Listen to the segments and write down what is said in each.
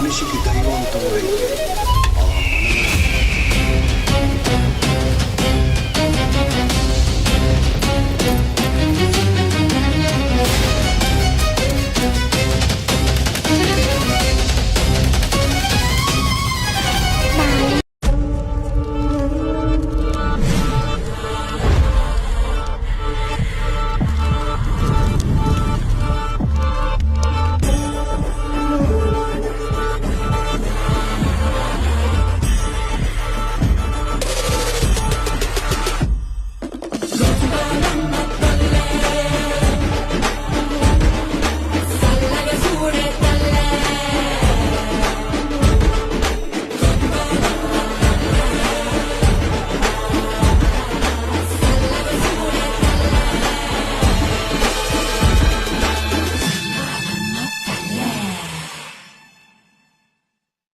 మనిషికి దైవంతో అయితే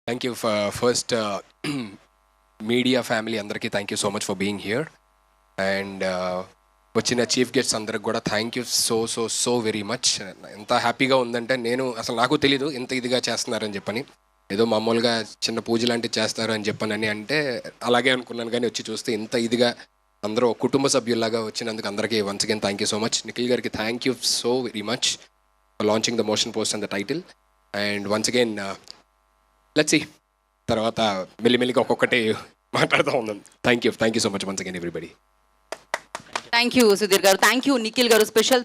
thank you first media family అందరికీ thank you so much for being here and వచ్చిన చీఫ్ గెస్ట్స్ అందరికి కూడా thank you so so so very much. ఎంత హ్యాపీగా ఉందంటే నేను అసలు నాకు తెలీదు ఎంత ఇదిగా చేస్తున్నారని చెప్పని, ఏదో మామూలుగా చిన్న పూజ లాంటివి చేస్తారు అని చెప్పనని అంటే అలాగే అనుకున్నాను, కానీ వచ్చి చూస్తే ఇంత ఇదిగా అందరూ కుటుంబ సభ్యుల్లాగా వచ్చినందుకు అందరికీ once again thank you so much. Nikhil గారికి thank you so very much for launching the motion poster and the title. And once again let's see తర్వాత మెల్లిమెల్లిగా ఒక్కొక్కటి మాట్లాడుతూ ఉన్నాం. Thank you so much once again everybody. Thank you Sudheer garu, thank you Nikhil గారు. Special